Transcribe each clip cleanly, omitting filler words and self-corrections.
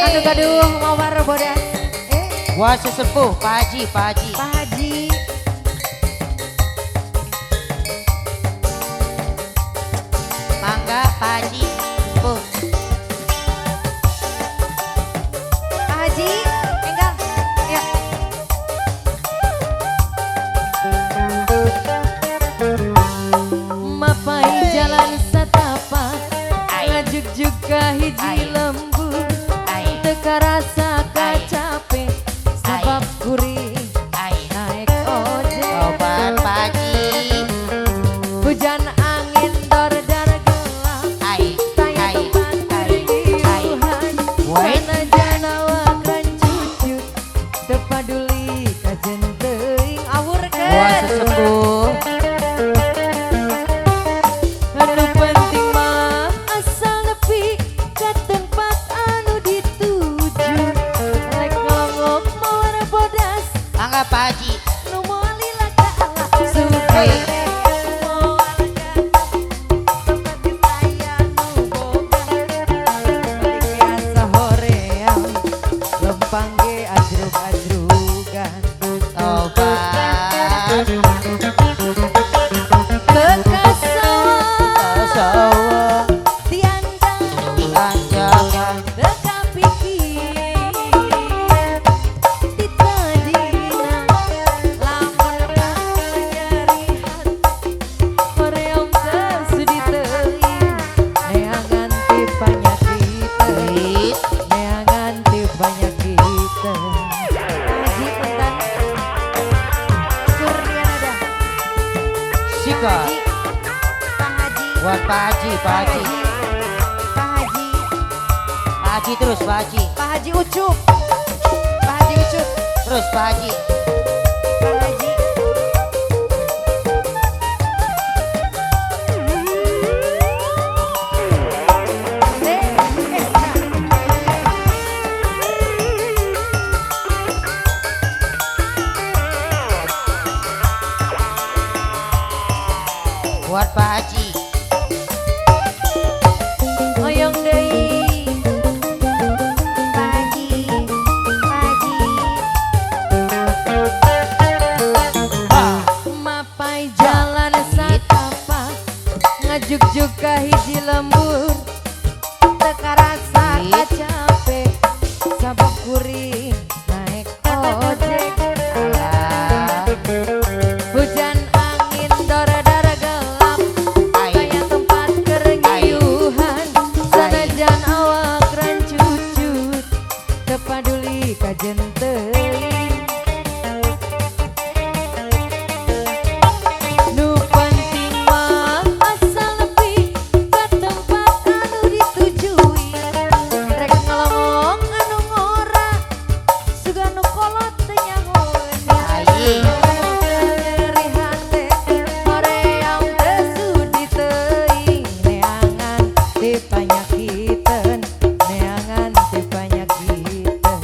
Aduh gaduh mawar bodas. Wah sesepuh Pak Haji, Pak Haji. Pak Haji. Mangga Pak Haji. Sepuh. Pak Haji, enggang. Ya. Mapai jalan setapak, ngajuk juga hiji lembur, teka rasa kacape, sabab kuring naik ojek. Obat Pak Haji. Hujan angin dor-dor gelap, tanya tempat keriuhan, sana janawa kan cucut, tepaduli kajen teuing awur Wah sesepuh. anu penting mah asal nepi ka tempat anu dituju, rek ngongok mawar bodas Mangga Pak Haji. nu moal lila ka Allah suka Pangge ajrug-ajrugan Obat. bekas sawah tiandang Jangan. teka pikir ditadina lamun nyerihan horeong tersudi teuing neangan ti panyakit neangan ti panyakit Haji punten Kurnianada Sika. Pak Haji Buat Pak Haji, Pak Haji. Pak Haji Pak Haji terus Pak Haji. Pak Haji Ucup Pak Haji Ucup Terus Pak Haji. Pak Haji Buat Pak Haji. Oyong deui Pak Haji Pak Haji mapai jalan satapak ngajuk-juk ka hiji lembur teka rasa kacape sabab kuring naik ojek hujan angin dor-dor gelap kaya tempat keriuhan sanajan awak ran cucut tepaduli kajen teuing nu penting mah asal nepi ka tempat anu ditujui rek ngelongong anu ngora suga nu kolot teu nyahoeun nyeri hate hoream teu sudi teuing neangan ti panyakiteun neangan ti panyakiteun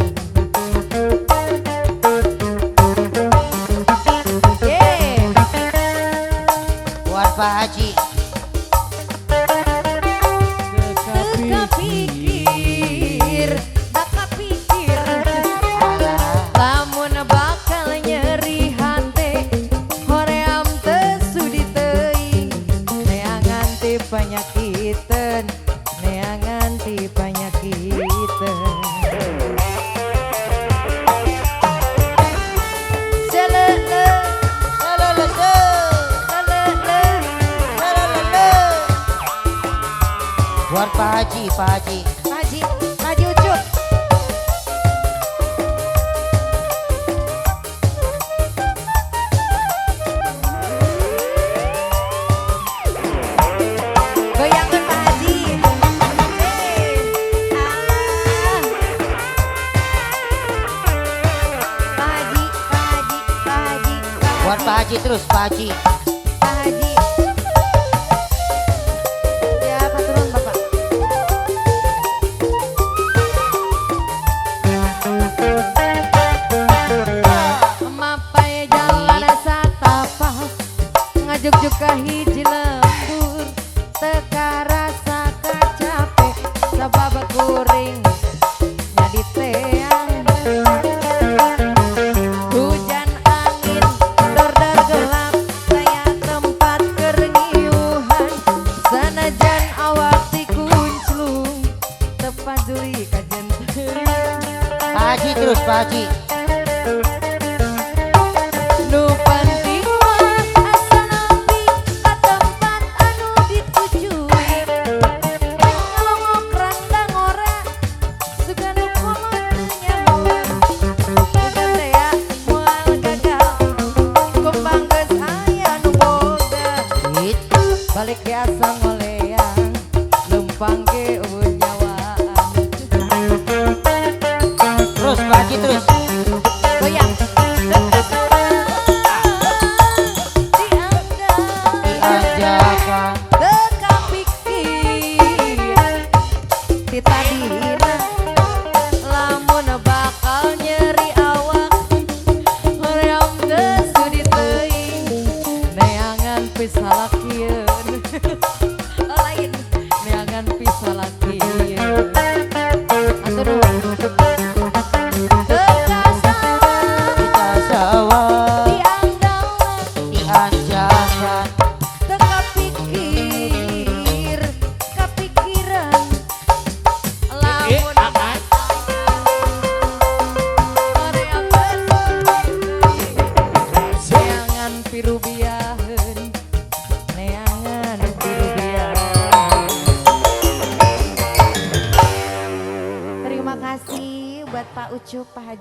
Buat Pak Haji. teka pikir teka pikir lamun bakal nyeri hate hoream teu sudi teuing neangan ti panyakiteun neangan ti panyakiteun selele Buat Pak Haji, Pak Haji. Haji Haji Ucup goyangan Pak Haji Pak Haji Pak Haji Pak Haji Buat Pak Haji terus Pak Haji. Pak Haji ya paturun Bapak mapai jalan satapak ngajuk-juk ka hiji lembur teka rasa kacape sabab kuring jadi teang. Hujan angin dor-dor gelap saya tempat kerengiuhan. Sanajan awak dikunclung tepat duri kajen teuing. Pak Haji terus Pak Haji. Nu penting mah asa nepi ka tempat anu ditujui. Ngelongok randang ora sugan nu kolot teu nyawa. Udah teh ya moal gagal kumbang geus aya nu boga. Gitu. Balik ke asa ngoleang lempang ge eueuh nyawaan. Terus Pak Haji terus. Goyang Dianjakan. teka pikir ti tadina lamun bakal nyeri awak hoream geus sudi teuing neangan pisalakieun lain neangan pisalakieun atuh nuhun teka Kita sawah diandalna dianjakan. teka pikir kepikiran lamun hoream geus neangan pirubiaheun neangan pirubiaheun. Terima kasih buat Pak Ucup, Pak Haji.